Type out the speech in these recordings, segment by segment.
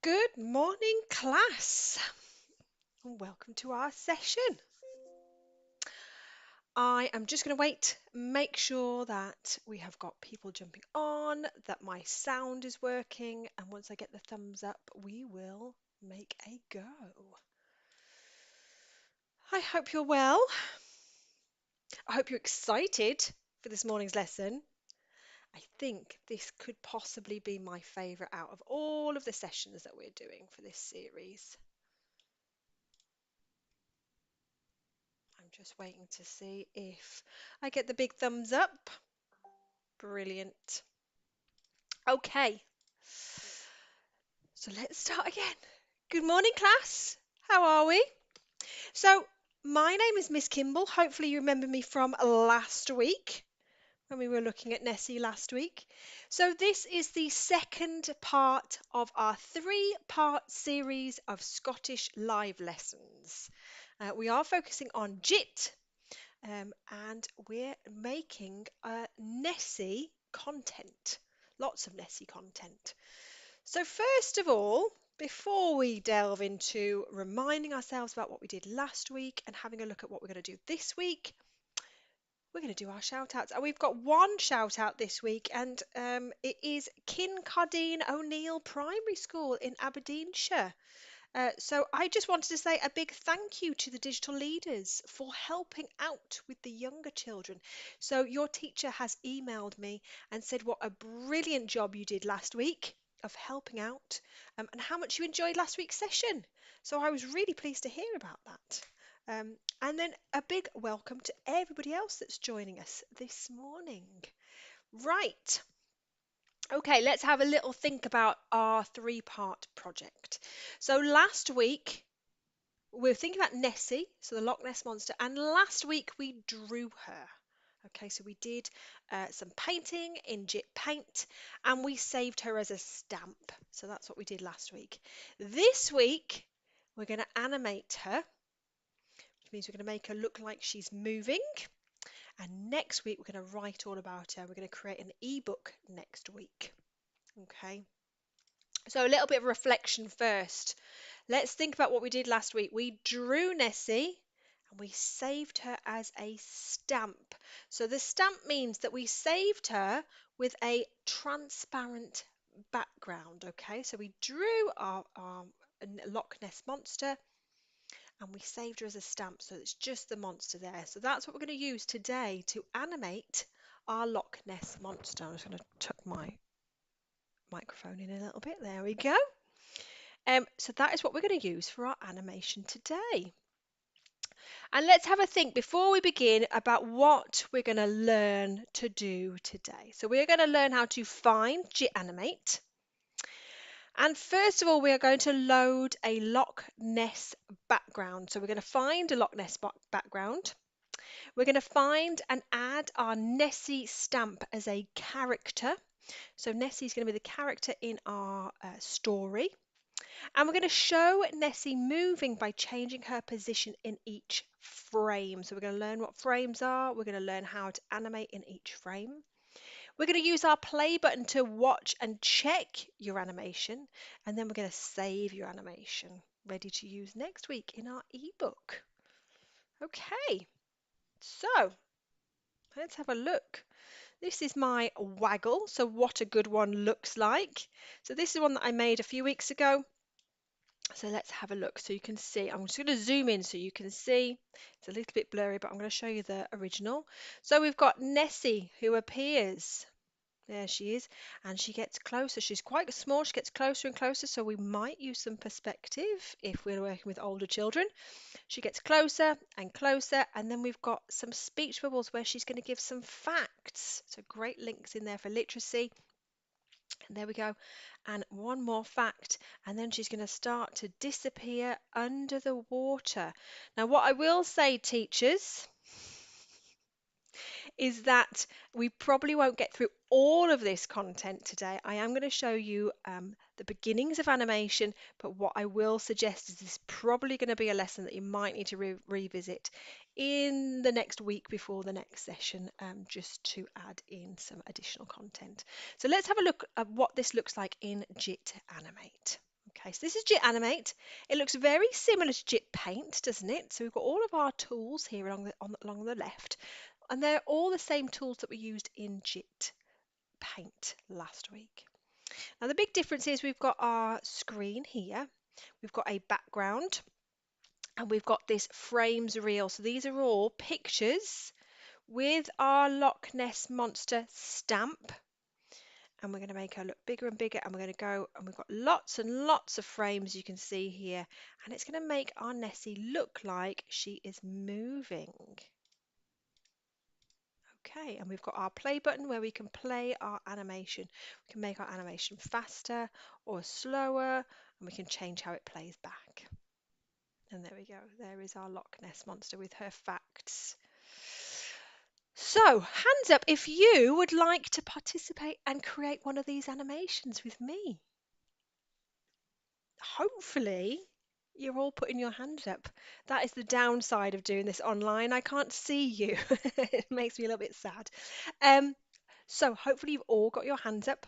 Good morning, class, and welcome to our session. I am just going to wait, make sure that we have got people jumping on, that my sound is working, and once I get the thumbs up, we will make a go. I hope you're well. I hope you're excited for this morning's lesson. I think this could possibly be my favourite out of all of the sessions that we're doing for this series. I'm just waiting to see if I get the big thumbs up. Brilliant. Okay, so let's start again. Good morning, class. How are we? So, my name is Miss Kimball. Hopefully, you remember me from last week when we were looking at Nessie last week. So, this is the second part of our three-part series of Scottish live lessons. We are focusing on JIT, and we're making Nessie content, lots of Nessie content. So first of all, before we delve into reminding ourselves about what we did last week and having a look at what we're going to do this week, we're going to do our shout outs. And we've got one shout out this week, and it is Kincardine O'Neill Primary School in Aberdeenshire. So I just wanted to say a big thank you to the digital leaders for helping out with the younger children. So your teacher has emailed me and said what a brilliant job you did last week of helping out, and how much you enjoyed last week's session. So I was really pleased to hear about that. And then a big welcome to everybody else that's joining us this morning. Right. Okay, let's have a little think about our three-part project. So last week we were thinking about Nessie, so the Loch Ness Monster, and last week we drew her. Okay, so we did some painting in JIT Paint and we saved her as a stamp. So that's what we did last week. This week we're going to animate her, which means we're going to make her look like she's moving. And next week we're going to write all about her. We're going to create an ebook next week. Okay. So a little bit of reflection first. Let's think about what we did last week. We drew Nessie and we saved her as a stamp. So the stamp means that we saved her with a transparent background. Okay, so we drew our Loch Ness Monster and we saved her as a stamp. So it's just the monster there. So that's what we're going to use today to animate our Loch Ness Monster. I'm just going to tuck my microphone in a little bit. There we go. So that is what we're going to use for our animation today. And let's have a think before we begin about what we're going to learn to do today. So we're going to learn how to find JIT Animate. And first of all, we are going to load a Loch Ness background. So we're going to find a Loch Ness background. We're going to find and add our Nessie stamp as a character. So Nessie is going to be the character in our story. And we're going to show Nessie moving by changing her position in each frame. So we're going to learn what frames are. We're going to learn how to animate in each frame. We're going to use our play button to watch and check your animation. And then we're going to save your animation, ready to use next week in our ebook. Okay, so let's have a look. This is my waggle, so what a good one looks like. So this is one that I made a few weeks ago. So let's have a look so you can see. I'm just going to zoom in so you can see. It's a little bit blurry, but I'm going to show you the original. So we've got Nessie who appears. There she is, and she gets closer. She's quite small. She gets closer and closer, so we might use some perspective if we're working with older children. She gets closer and closer, and then we've got some speech bubbles where she's going to give some facts. So great links in there for literacy. And there we go. And one more fact, and then she's going to start to disappear under the water. Now, what I will say, teachers, is that we probably won't get through all of this content today. I am going to show you the beginnings of animation, but what I will suggest is this is probably going to be a lesson that you might need to revisit in the next week before the next session, just to add in some additional content. So let's have a look at what this looks like in JIT Animate. Okay, so this is JIT Animate. It looks very similar to JIT Paint, doesn't it? So we've got all of our tools here along the left, and they're all the same tools that we used in JIT Paint last week. Now the big difference is we've got our screen here, we've got a background, and we've got this frames reel. So these are all pictures with our Loch Ness Monster stamp, and we're going to make her look bigger and bigger, and we're going to go, and we've got lots and lots of frames you can see here, and it's going to make our Nessie look like she is moving. Okay, and we've got our play button where we can play our animation. We can make our animation faster or slower, and we can change how it plays back. And there we go, there is our Loch Ness Monster with her facts. So, hands up if you would like to participate and create one of these animations with me. Hopefully, you're all putting your hands up. That is the downside of doing this online. I can't see you. It makes me a little bit sad. Um, so, hopefully, you've all got your hands up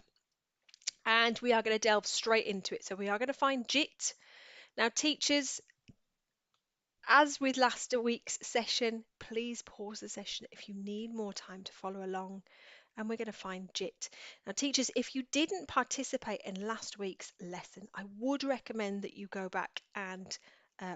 and we are going to delve straight into it. So, we are going to find JIT. Now, teachers, as with last week's session, please pause the session if you need more time to follow along, and we're going to find JIT. Now, teachers, if you didn't participate in last week's lesson, I would recommend that you go back and uh,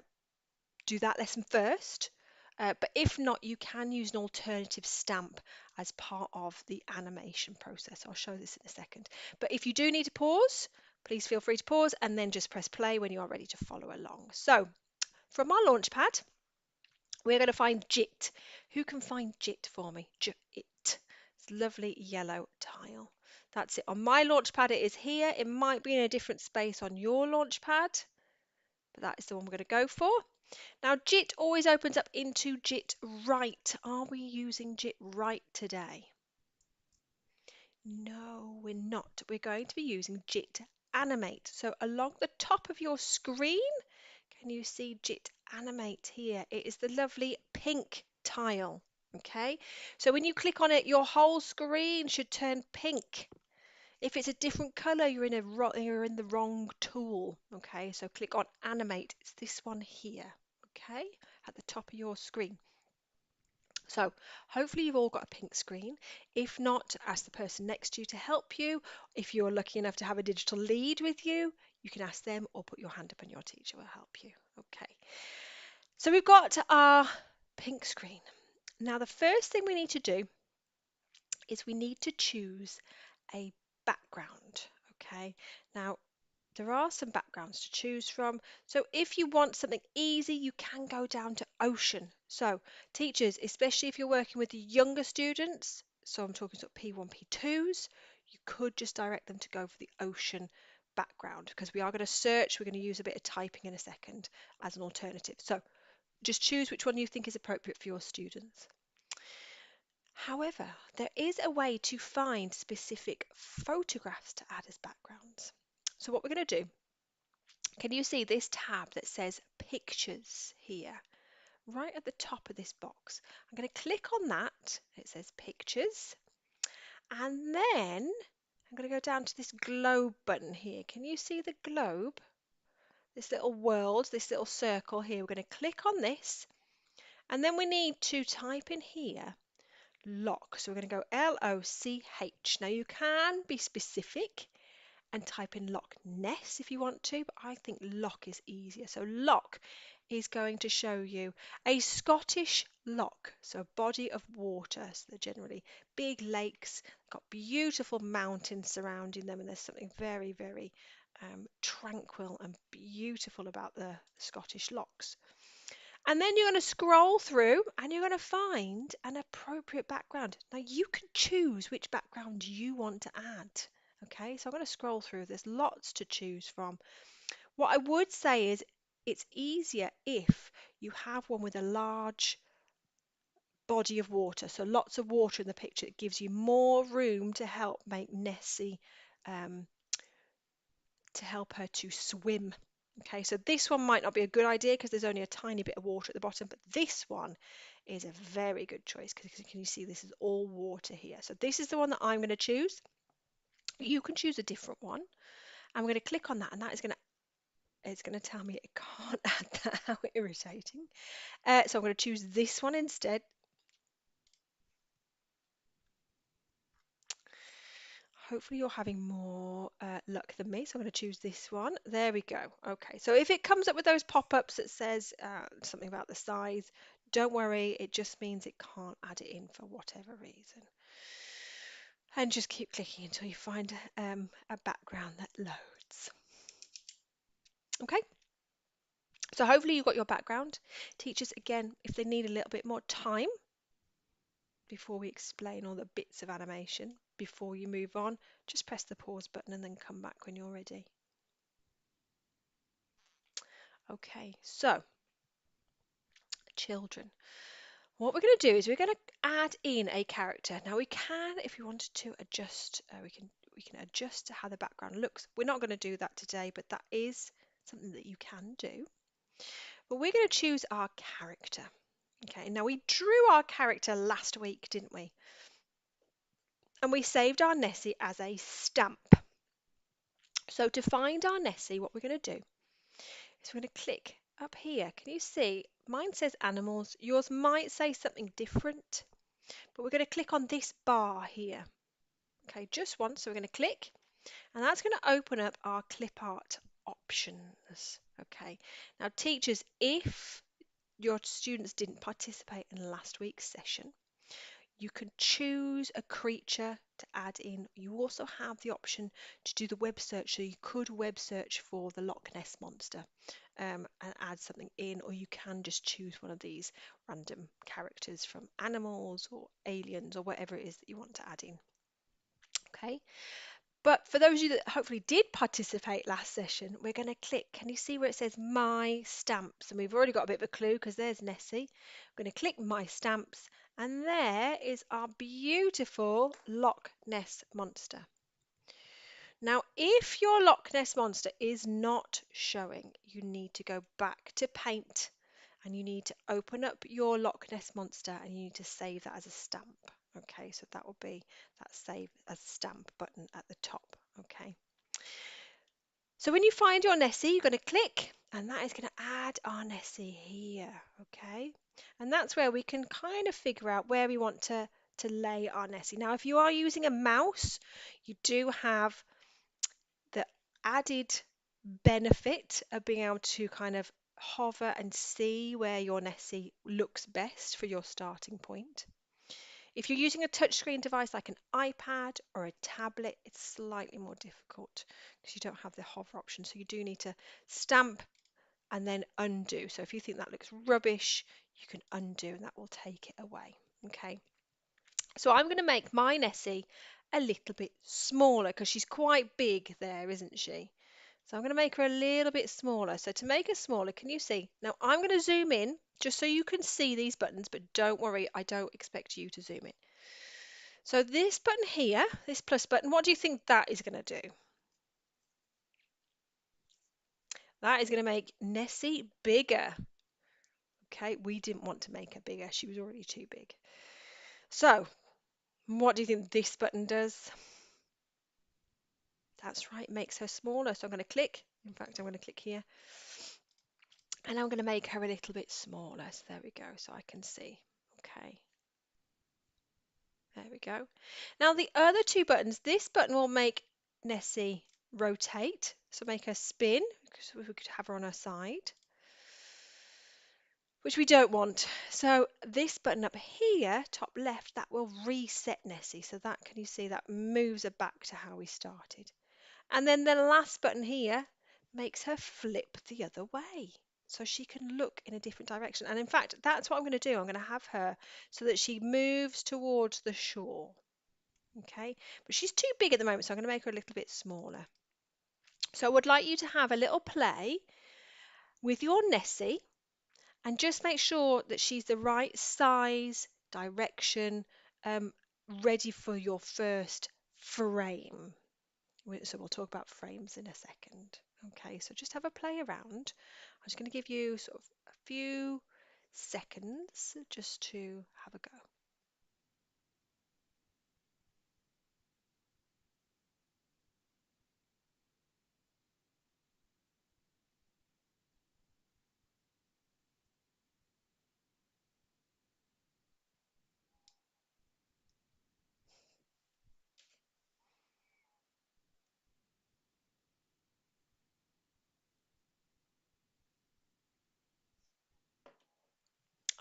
do that lesson first. But if not, you can use an alternative stamp as part of the animation process. I'll show this in a second. But if you do need to pause, please feel free to pause and then just press play when you are ready to follow along. So, from our launchpad, we're going to find JIT. Who can find JIT for me? JIT. It's lovely yellow tile. That's it. On my launchpad, it is here. It might be in a different space on your launchpad, but that is the one we're going to go for. Now, JIT always opens up into JIT Write. Are we using JIT Write today? No, we're not. We're going to be using JIT Animate. So along the top of your screen, can you see JIT Animate here? It is the lovely pink tile. Okay, so when you click on it, your whole screen should turn pink. If it's a different color, you're in the wrong tool. Okay, so click on Animate. It's this one here. Okay, at the top of your screen. So hopefully you've all got a pink screen. If not, ask the person next to you to help you. If you're lucky enough to have a digital lead with you, you can ask them or put your hand up and your teacher will help you. Okay, so we've got our pink screen. Now the first thing we need to do is we need to choose a background. Okay, now there are some backgrounds to choose from. So if you want something easy, you can go down to ocean. So teachers, especially if you're working with the younger students, so I'm talking sort of P1, P2s, you could just direct them to go for the ocean background because we are going to search, we're going to use a bit of typing in a second as an alternative. So just choose which one you think is appropriate for your students. However, there is a way to find specific photographs to add as backgrounds. So what we're going to do, can you see this tab that says Pictures here? Right at the top of this box. I'm going to click on that. It says Pictures. And then I'm going to go down to this globe button here. Can you see the globe? This little world, this little circle here. We're going to click on this. And then we need to type in here Loch. So we're going to go L-O-C-H. Now you can be specific and type in Loch Ness if you want to, but I think Loch is easier. So Loch is going to show you a Scottish loch, so a body of water. So they're generally big lakes, got beautiful mountains surrounding them, and there's something very, very tranquil and beautiful about the Scottish lochs. And then you're going to scroll through and you're going to find an appropriate background. Now you can choose which background you want to add. Okay, so I'm going to scroll through. There's lots to choose from. What I would say is it's easier if you have one with a large body of water. So lots of water in the picture. It gives you more room to help make Nessie, to help her to swim. Okay, so this one might not be a good idea because there's only a tiny bit of water at the bottom, but this one is a very good choice because can you see this is all water here. So this is the one that I'm going to choose. You can choose a different one. I'm going to click on that and that is going to it's going to tell me it can't add that. How irritating. So I'm going to choose this one instead. Hopefully you're having more luck than me. So I'm going to choose this one. There we go. Okay, so if it comes up with those pop-ups that says something about the size, don't worry. It just means it can't add it in for whatever reason. And just keep clicking until you find a background that loads. Okay, so hopefully you've got your background. Teachers, again, if they need a little bit more time before we explain all the bits of animation, before you move on, just press the pause button and then come back when you're ready. Okay, so children. What we're going to do is we're going to add in a character. Now we can, if we wanted to adjust, we can adjust how the background looks. We're not going to do that today, but that is something that you can do. But we're going to choose our character. Okay, now we drew our character last week, didn't we? And we saved our Nessie as a stamp. So to find our Nessie, what we're going to do is we're going to click up here. Can you see? Mine says animals. Yours might say something different, but we're going to click on this bar here. Okay, just once. So we're going to click, and that's going to open up our clip art options. Okay, now teachers, if your students didn't participate in last week's session, you can choose a creature to add in. You also have the option to do the web search, so you could web search for the Loch Ness Monster and add something in, or you can just choose one of these random characters from animals or aliens or whatever it is that you want to add in. Okay, but for those of you that hopefully did participate last session, we're going to click. Can you see where it says My Stamps? And we've already got a bit of a clue because there's Nessie. I'm going to click My Stamps, and there is our beautiful Loch Ness Monster. Now, if your Loch Ness Monster is not showing, you need to go back to Paint and you need to open up your Loch Ness Monster and you need to save that as a stamp. Okay, so that will be that Save as Stamp button at the top. Okay. So when you find your Nessie, you're going to click, and that is going to add our Nessie here. Okay. And that's where we can kind of figure out where we want to lay our Nessie. Now, if you are using a mouse, you do have the added benefit of being able to kind of hover and see where your Nessie looks best for your starting point. If you're using a touchscreen device like an iPad or a tablet, it's slightly more difficult because you don't have the hover option. So you do need to stamp and then undo. So if you think that looks rubbish, you can undo and that will take it away. Okay. So I'm going to make my Nessie a little bit smaller because she's quite big there, isn't she? So I'm going to make her a little bit smaller. So to make her smaller, can you see? Now I'm going to zoom in just so you can see these buttons, but don't worry, I don't expect you to zoom in. So this button here, this plus button, what do you think that is going to do? That is going to make Nessie bigger. Okay, we didn't want to make her bigger. She was already too big. So what do you think this button does? That's right, makes her smaller. So I'm going to click. In fact, I'm going to click here. And I'm going to make her a little bit smaller. So there we go, so I can see. Okay, there we go. Now the other two buttons, this button will make Nessie rotate. So make her spin, because we could have her on her side, which we don't want. So this button up here, top left, that will reset Nessie. So that, can you see, that moves her back to how we started. And then the last button here makes her flip the other way. So she can look in a different direction. And in fact, that's what I'm going to do. I'm going to have her so that she moves towards the shore. Okay, but she's too big at the moment, so I'm going to make her a little bit smaller. So I would like you to have a little play with your Nessie and just make sure that she's the right size, direction, ready for your first frame. So we'll talk about frames in a second. Okay, so just have a play around. I'm just going to give you sort of a few seconds just to have a go.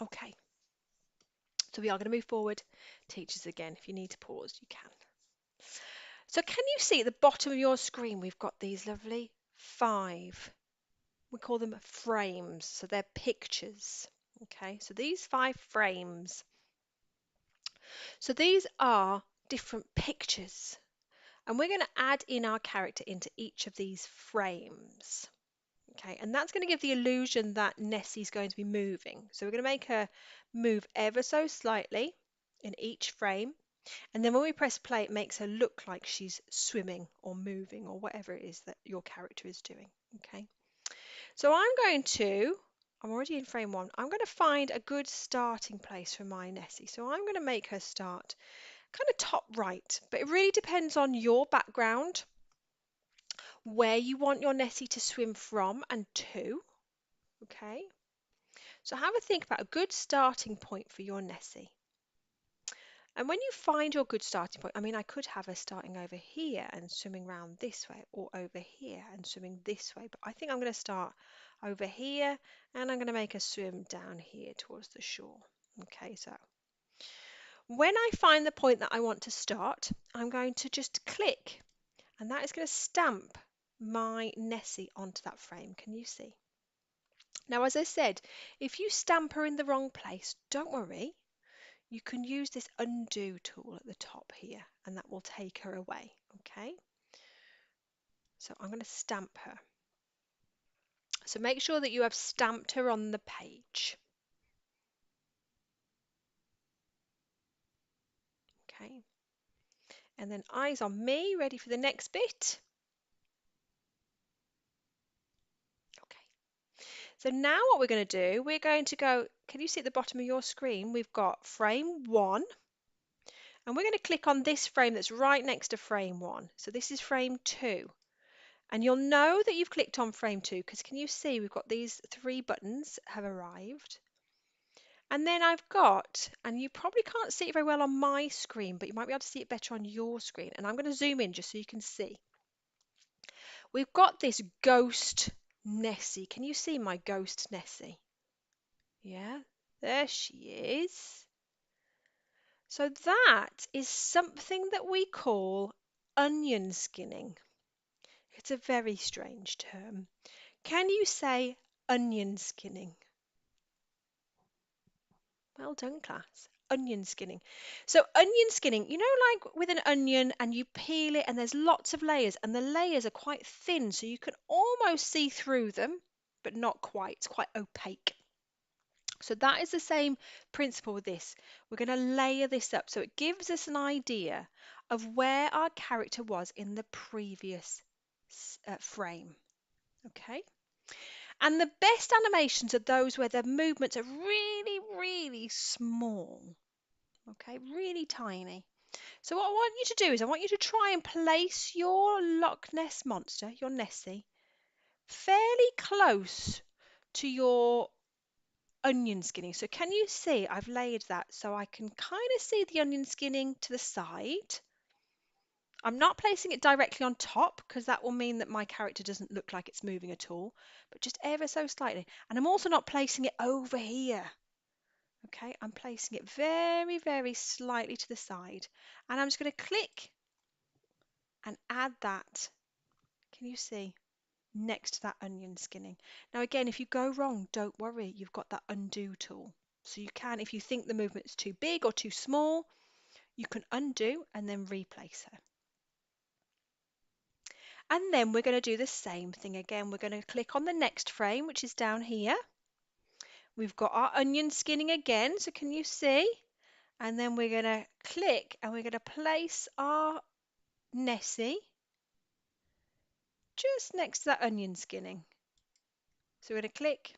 Okay, so we are going to move forward. Teachers, again, if you need to pause, you can. So can you see at the bottom of your screen, we've got these lovely 5, we call them frames, so they're pictures. Okay, so these 5 frames, so these are different pictures, and we're going to add in our character into each of these frames. Okay, and that's going to give the illusion that Nessie's going to be moving. So we're going to make her move ever so slightly in each frame. And then when we press play, it makes her look like she's swimming or moving or whatever it is that your character is doing. Okay, so I'm already in frame 1. I'm going to find a good starting place for my Nessie. So I'm going to make her start kind of top right, but it really depends on your background, where you want your Nessie to swim from and to. Okay, so have a think about a good starting point for your Nessie. And when you find your good starting point, I mean, I could have her starting over here and swimming around this way, or over here and swimming this way, but I think I'm going to start over here and I'm going to make her swim down here towards the shore. Okay, so when I find the point that I want to start, I'm going to just click, and that is going to stamp my Nessie onto that frame. Can you see? Now, as I said, if you stamp her in the wrong place, don't worry. You can use this undo tool at the top here, and that will take her away. Okay, so I'm going to stamp her. So make sure that you have stamped her on the page. Okay, and then eyes on me, ready for the next bit. Okay, so now what we're going to do, we're going to go, can you see at the bottom of your screen, we've got frame 1, and we're going to click on this frame that's right next to frame 1. So this is frame 2. And you'll know that you've clicked on frame 2 because can you see we've got these 3 buttons have arrived. And then I've got, and you probably can't see it very well on my screen, but you might be able to see it better on your screen. And I'm going to zoom in just so you can see. We've got this ghost Nessie. Can you see my ghost Nessie? Yeah, there she is. So that is something that we call onion skinning. It's a very strange term. Can you say onion skinning? Well done, class. Onion skinning. So onion skinning, you know, like with an onion and you peel it and there's lots of layers and the layers are quite thin so you can almost see through them, but not quite. It's quite opaque. So that is the same principle with this. We're going to layer this up so it gives us an idea of where our character was in the previous frame. Okay. And the best animations are those where the movements are really, really small. Okay, really tiny. So what I want you to do is I want you to try and place your Loch Ness Monster, your Nessie, fairly close to your onion skinning. So can you see I've layered that so I can kind of see the onion skinning to the side. I'm not placing it directly on top because that will mean that my character doesn't look like it's moving at all, but just ever so slightly. And I'm also not placing it over here. Okay, I'm placing it very, very slightly to the side. And I'm just going to click and add that. Can you see? Next to that onion skinning. Now again, if you go wrong, don't worry. You've got that undo tool. So you can, if you think the movement is too big or too small, you can undo and then replace her. And then we're going to do the same thing again. We're going to click on the next frame, which is down here. We've got our onion skinning again, so can you see? And then we're going to click and we're going to place our Nessie just next to that onion skinning. So we're going to click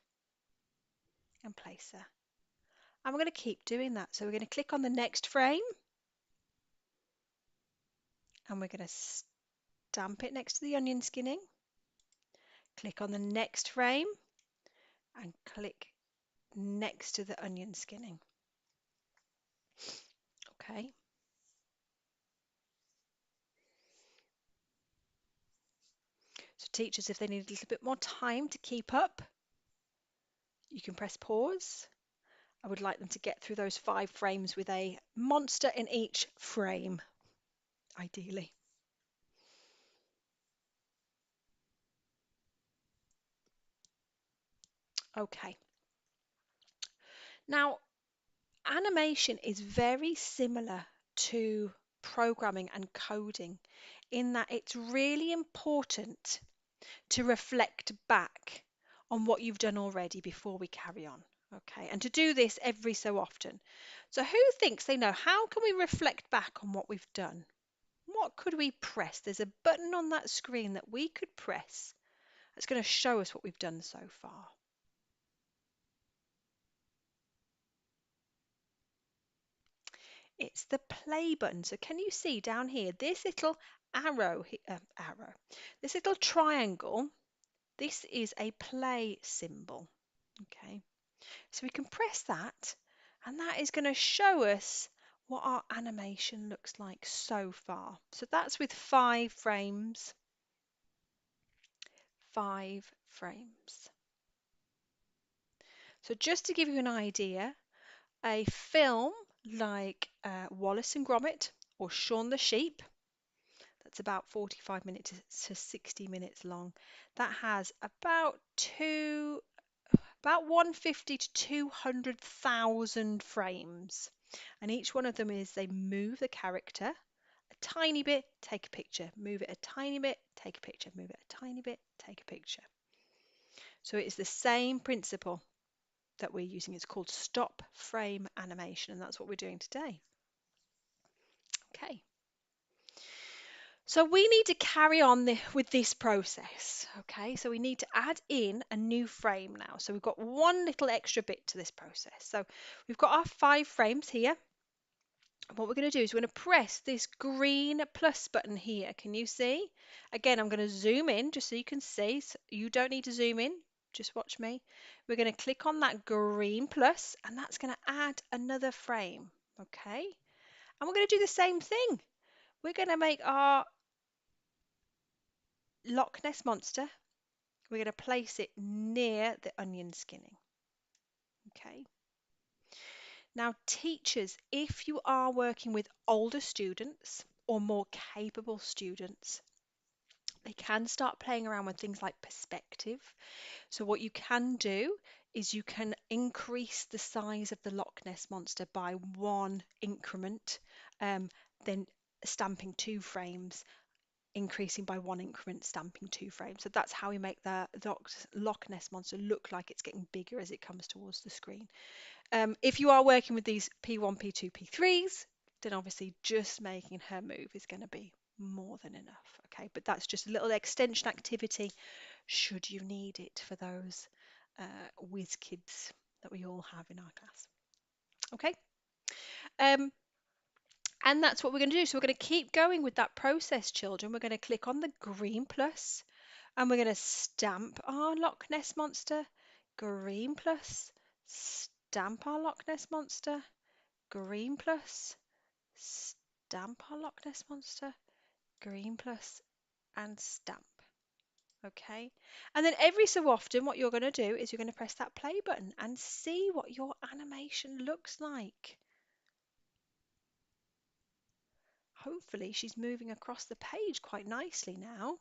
and place her. And we're going to keep doing that. So we're going to click on the next frame and we're going to stamp it next to the onion skinning. Click on the next frame and click next to the onion skinning. Okay. So teachers, if they need a little bit more time to keep up, you can press pause. I would like them to get through those 5 frames with a monster in each frame, ideally. Okay. Now, animation is very similar to programming and coding in that it's really important to reflect back on what you've done already before we carry on. Okay, and to do this every so often. So, who thinks they know how can we reflect back on what we've done? What could we press? There's a button on that screen that we could press that's going to show us what we've done so far. It's the play button. So can you see down here this little arrow, this little triangle? This is a play symbol. Okay, so we can press that, and that is going to show us what our animation looks like so far. So that's with 5 frames. 5 frames. So just to give you an idea, a film like Wallace and Gromit or Shaun the Sheep, that's about 45 minutes to 60 minutes long, that has about 150 to 200,000 frames. And each one of them is they move the character a tiny bit, take a picture, move it a tiny bit, take a picture, move it a tiny bit, take a picture. So it is the same principle that we're using. It's called stop frame animation, and that's what we're doing today. Okay. So we need to carry on with this process. Okay, so we need to add in a new frame now. So we've got one little extra bit to this process. So we've got our 5 frames here. What we're going to do is we're going to press this green plus button here. Can you see? Again, I'm going to zoom in just so you can see. So you don't need to zoom in. Just watch me. We're going to click on that green plus, and that's going to add another frame. Okay. And we're going to do the same thing. We're going to make our Loch Ness Monster. We're going to place it near the onion skinning. Okay. Now, teachers, if you are working with older students or more capable students, they can start playing around with things like perspective. So what you can do is you can increase the size of the Loch Ness Monster by 1 increment, then stamping 2 frames, increasing by 1 increment, stamping 2 frames. So that's how we make the Loch Ness Monster look like it's getting bigger as it comes towards the screen. If you are working with these P1, P2, P3s, then obviously just making her move is going to be more than enough. Okay, but that's just a little extension activity should you need it for those whiz kids that we all have in our class. Okay, um, and that's what we're going to do. So we're going to keep going with that process, children. We're going to click on the green plus, and we're going to stamp our Loch Ness Monster. Green plus, stamp our Loch Ness Monster. Green plus, stamp our Loch Ness Monster. Green plus, and stamp. Okay, and then every so often what you're going to do is you're going to press that play button and see what your animation looks like. Hopefully she's moving across the page quite nicely now.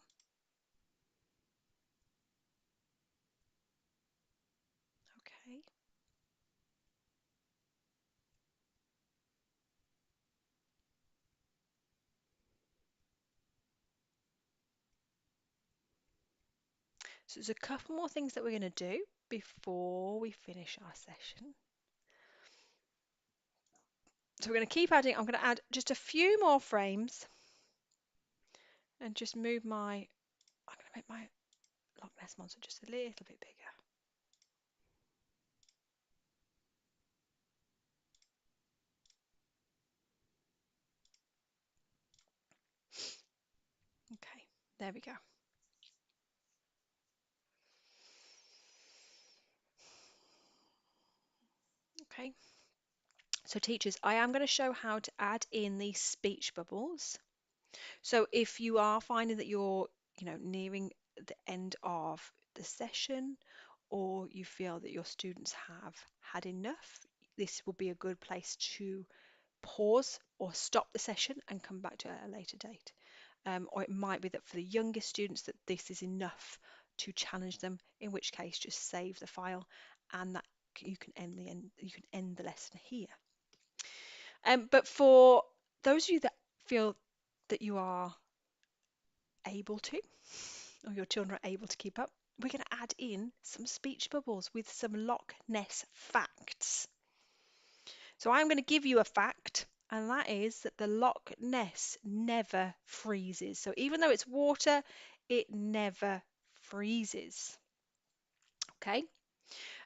Okay. So there's a couple more things that we're going to do before we finish our session. So we're going to keep adding. I'm going to add just a few more frames and just move my, I'm going to make my Loch Ness Monster just a little bit bigger. Okay, there we go. Okay, so teachers, I am going to show how to add in these speech bubbles. So if you are finding that you're, nearing the end of the session, or you feel that your students have had enough, this will be a good place to pause or stop the session and come back to it at a later date. Or it might be that for the youngest students that this is enough to challenge them, in which case just save the file and that you can end the lesson here. But for those of you that feel that you are able to, or your children are able to keep up, we're going to add in some speech bubbles with some Loch Ness facts. So I'm going to give you a fact, and that is that the Loch Ness never freezes. So even though it's water, it never freezes. Okay.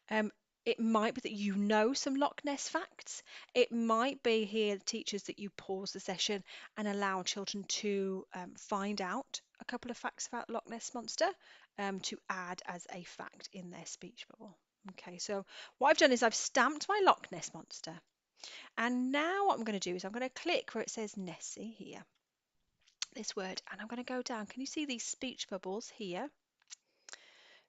Um, it might be that you know some Loch Ness facts. It might be here, teachers, that you pause the session and allow children to find out a couple of facts about Loch Ness Monster to add as a fact in their speech bubble. Okay, so what I've done is I've stamped my Loch Ness Monster. And now what I'm going to do is I'm going to click where it says Nessie here, this word, and I'm going to go down. Can you see these speech bubbles here?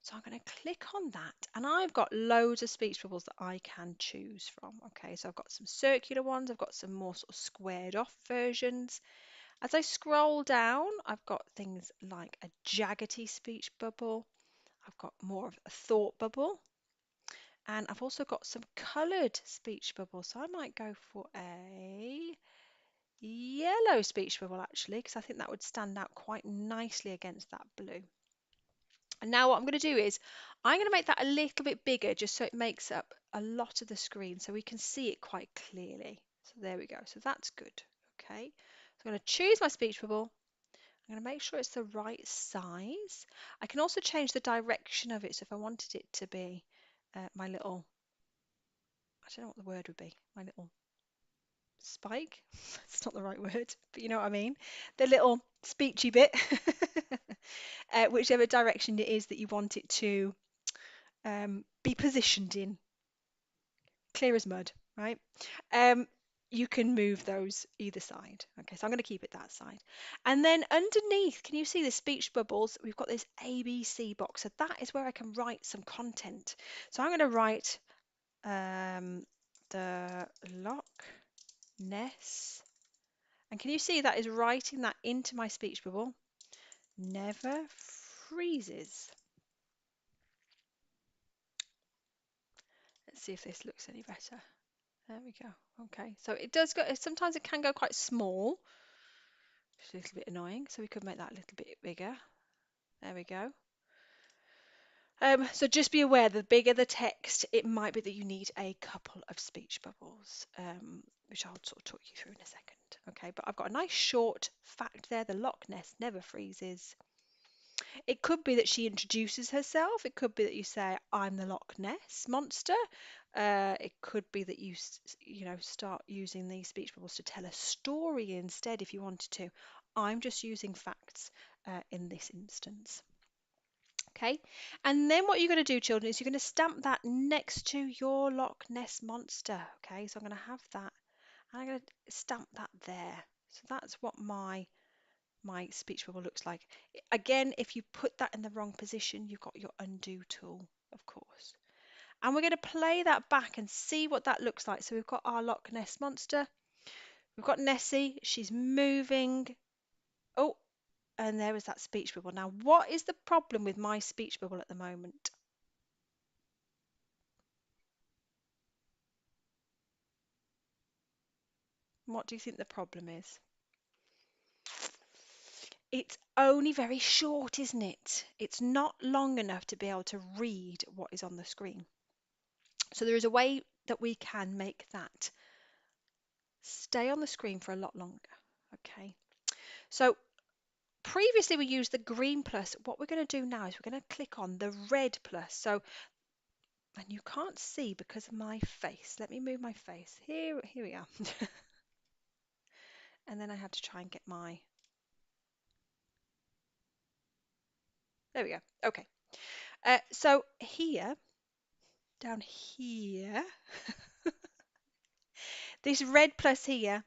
So I'm going to click on that, and I've got loads of speech bubbles that I can choose from. Okay, so I've got some circular ones, I've got some more sort of squared off versions. As I scroll down, I've got things like a jaggedy speech bubble, I've got more of a thought bubble, and I've also got some coloured speech bubbles. So I might go for a yellow speech bubble actually, because I think that would stand out quite nicely against that blue. And now what I'm going to do is I'm going to make that a little bit bigger just so it makes up a lot of the screen so we can see it quite clearly. So there we go. So that's good. Okay. So I'm going to choose my speech bubble. I'm going to make sure it's the right size. I can also change the direction of it. So if I wanted it to be my little, I don't know what the word would be, my little spike. It's not the right word, but you know what I mean. The little speechy bit, whichever direction it is that you want it to be positioned in, clear as mud, right? Um, you can move those either side. Okay, so I'm going to keep it that side. And then underneath, can you see the speech bubbles? We've got this ABC box. So that is where I can write some content. So I'm going to write the Loch Ness. And can you see that is writing that into my speech bubble? Never freezes. Let's see if this looks any better. There we go. Okay, so it does go, sometimes it can go quite small, which is a little bit annoying. So we could make that a little bit bigger. There we go. So just be aware, the bigger the text, it might be that you need a couple of speech bubbles, which I'll sort of talk you through in a second. Okay, but I've got a nice short fact there. The Loch Ness never freezes. It could be that she introduces herself. It could be that you say, "I'm the Loch Ness Monster." It could be that you know, start using these speech bubbles to tell a story instead if you wanted to. I'm just using facts in this instance. Okay, and then what you're going to do, children, is you're going to stamp that next to your Loch Ness Monster. Okay, so I'm going to have that, and I'm going to stamp that there. So that's what my speech bubble looks like. Again, if you put that in the wrong position, you've got your undo tool, of course. And we're going to play that back and see what that looks like. So we've got our Loch Ness Monster. We've got Nessie. She's moving. Oh, and there was that speech bubble. Now, what is the problem with my speech bubble at the moment? What do you think the problem is? It's only very short, isn't it? It's not long enough to be able to read what is on the screen. So there is a way that we can make that stay on the screen for a lot longer. Okay, so previously we used the green plus. What we're going to do now is we're going to click on the red plus. So, and you can't see because of my face. Let me move my face. Here we are. And then I have to try and get my, there we go. Okay, so here, down here, this red plus here,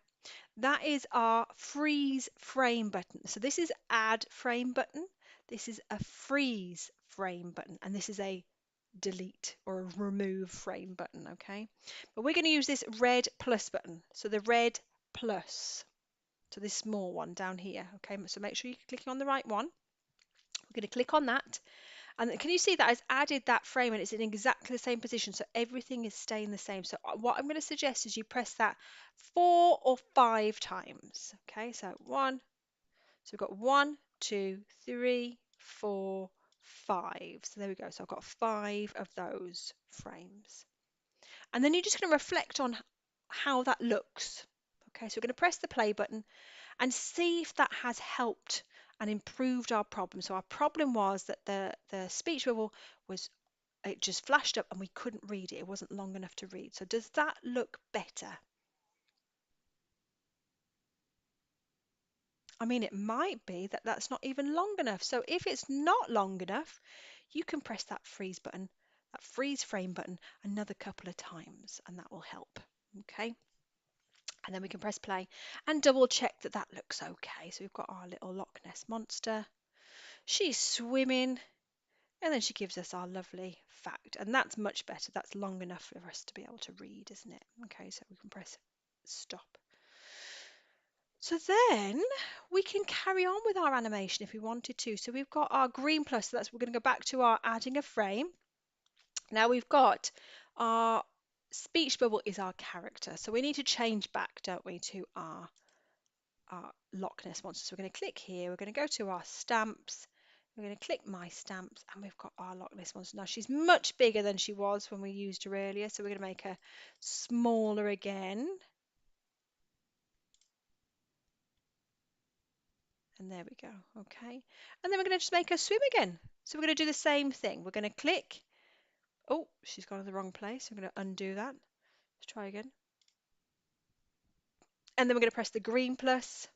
that is our freeze frame button. So this is add frame button. This is a freeze frame button, and this is a delete or a remove frame button, okay? But we're going to use this red plus button. So the red plus, so this small one down here, okay? So make sure you're clicking on the right one. We're going to click on that. And can you see that I've added that frame and it's in exactly the same position, so everything is staying the same. So what I'm going to suggest is you press that 4 or 5 times. Okay, so we've got 1, 2, 3, 4, 5. So there we go. So I've got 5 of those frames. And then you're just going to reflect on how that looks. Okay, so we're going to press the play button and see if that has helped and improved our problem. So our problem was that the speech bubble was, it just flashed up and we couldn't read it. It wasn't long enough to read. So does that look better? I mean, it might be that that's not even long enough. So if it's not long enough, you can press that freeze button, that freeze frame button another couple of times, and that will help. Okay. And then we can press play and double check that that looks okay. So we've got our little Loch Ness Monster. She's swimming, and then she gives us our lovely fact. And that's much better. That's long enough for us to be able to read, isn't it? Okay, so we can press stop. So then we can carry on with our animation if we wanted to. So we've got our green plus, so that's, we're going to go back to our adding a frame. Now we've got our speech bubble is our character. So we need to change back, don't we, to our Loch Ness Monster. So we're going to click here, we're going to go to our stamps, we're going to click my stamps, and we've got our Loch Ness Monster. Now she's much bigger than she was when we used her earlier, so we're going to make her smaller again. And there we go, okay. And then we're going to just make her swim again. So we're going to do the same thing. We're going to click. Oh, she's gone to the wrong place. I'm going to undo that. Let's try again. And then we're going to press the green plus,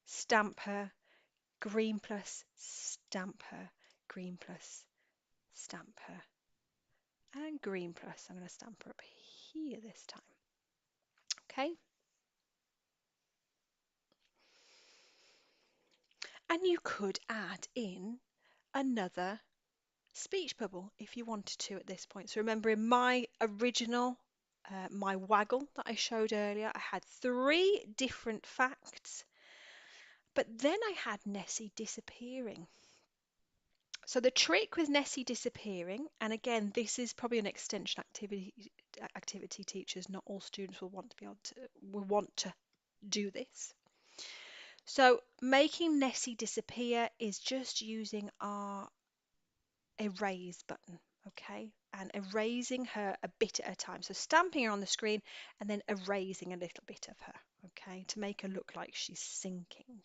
stamp her, green plus, stamp her, green plus, stamp her, and green plus. I'm going to stamp her up here this time. Okay. And you could add in another speech bubble if you wanted to at this point. So remember in my original, my waggle that I showed earlier, I had 3 different facts, but then I had Nessie disappearing. So the trick with Nessie disappearing, and again, this is probably an extension activity teachers, not all students will want to be able to will want to do this. So making Nessie disappear is just using our erase button, okay, and erasing her a bit at a time. So stamping her on the screen and then erasing a little bit of her, okay, to make her look like she's sinking.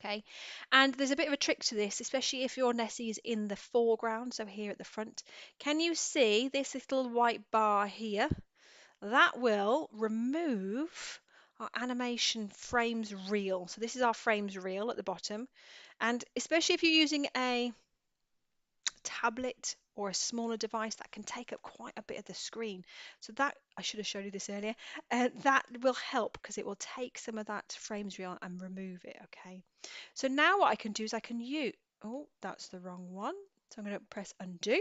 Okay, and there's a bit of a trick to this, especially if your Nessie is in the foreground, so here at the front. Can you see this little white bar here? That will remove our animation frames reel. So this is our frames reel at the bottom, and especially if you're using a tablet or a smaller device, that can take up quite a bit of the screen. So that, I should have showed you this earlier, that will help because it will take some of that frames reel and remove it, okay? So now what I can do is I can use, oh, that's the wrong one. So I'm going to press undo.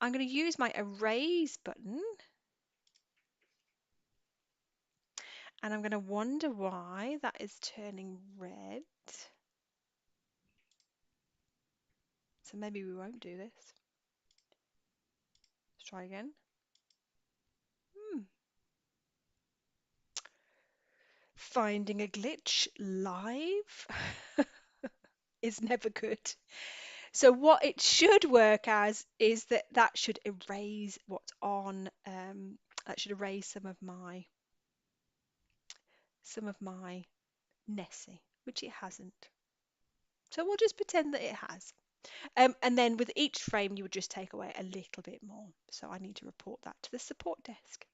I'm going to use my erase button and I'm going to wonder why that is turning red. So maybe we won't do this. Let's try again. Finding a glitch live is never good. So what it should work as is that that should erase what's on, that should erase some of my Nessie, which it hasn't. So we'll just pretend that it has. And then with each frame, you would just take away a little bit more. So I need to report that to the support desk.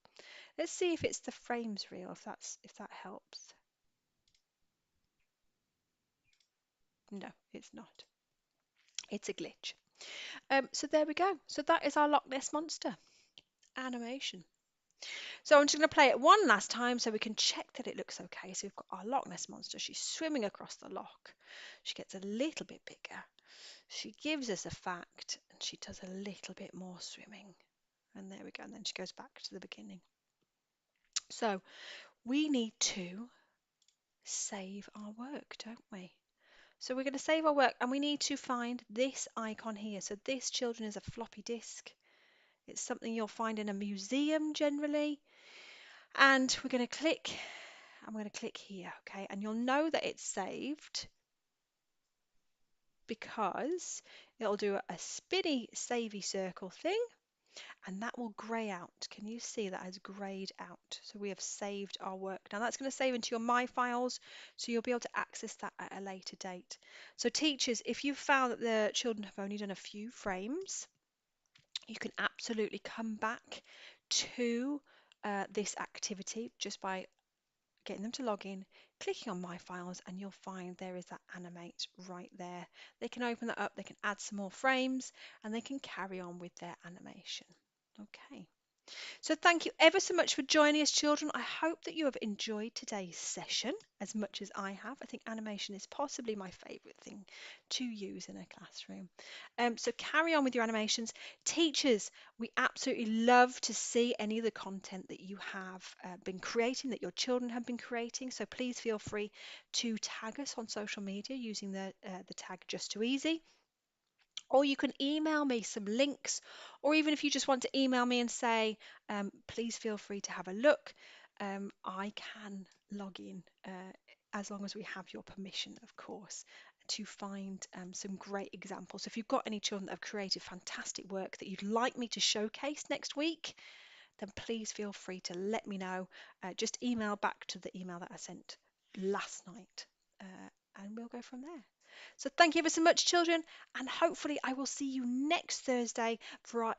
Let's see if it's the frames reel, if that helps. No, it's not. It's a glitch. So there we go. So that is our Loch Ness Monster animation. So I'm just going to play it one last time so we can check that it looks okay. So we've got our Loch Ness Monster. She's swimming across the loch. She gets a little bit bigger. She gives us a fact and she does a little bit more swimming. And there we go. And then she goes back to the beginning. So we need to save our work, don't we? So we're going to save our work and we need to find this icon here. So this, children, is a floppy disk. It's something you'll find in a museum generally. And we're going to click, I'm going to click here, okay? And you'll know that it's saved because it'll do a spinny savey circle thing and that will grey out. Can you see that has greyed out? So we have saved our work. Now that's going to save into your My Files, so you'll be able to access that at a later date. So teachers, if you found that the children have only done a few frames, you can absolutely come back to this activity just by getting them to log in, clicking on My Files, and you'll find there is that Animate right there. They can open that up, they can add some more frames, and they can carry on with their animation. Okay. So thank you ever so much for joining us, children. I hope that you have enjoyed today's session as much as I have. I think animation is possibly my favourite thing to use in a classroom. So carry on with your animations. Teachers, we absolutely love to see any of the content that you have been creating, that your children have been creating. So please feel free to tag us on social media using the tag Just2easy. Or you can email me some links, or even if you just want to email me and say, please feel free to have a look, I can log in as long as we have your permission, of course, to find some great examples. If you've got any children that have created fantastic work that you'd like me to showcase next week, then please feel free to let me know. Just email back to the email that I sent last night, and we'll go from there. So thank you ever so much, children, and hopefully I will see you next Thursday for our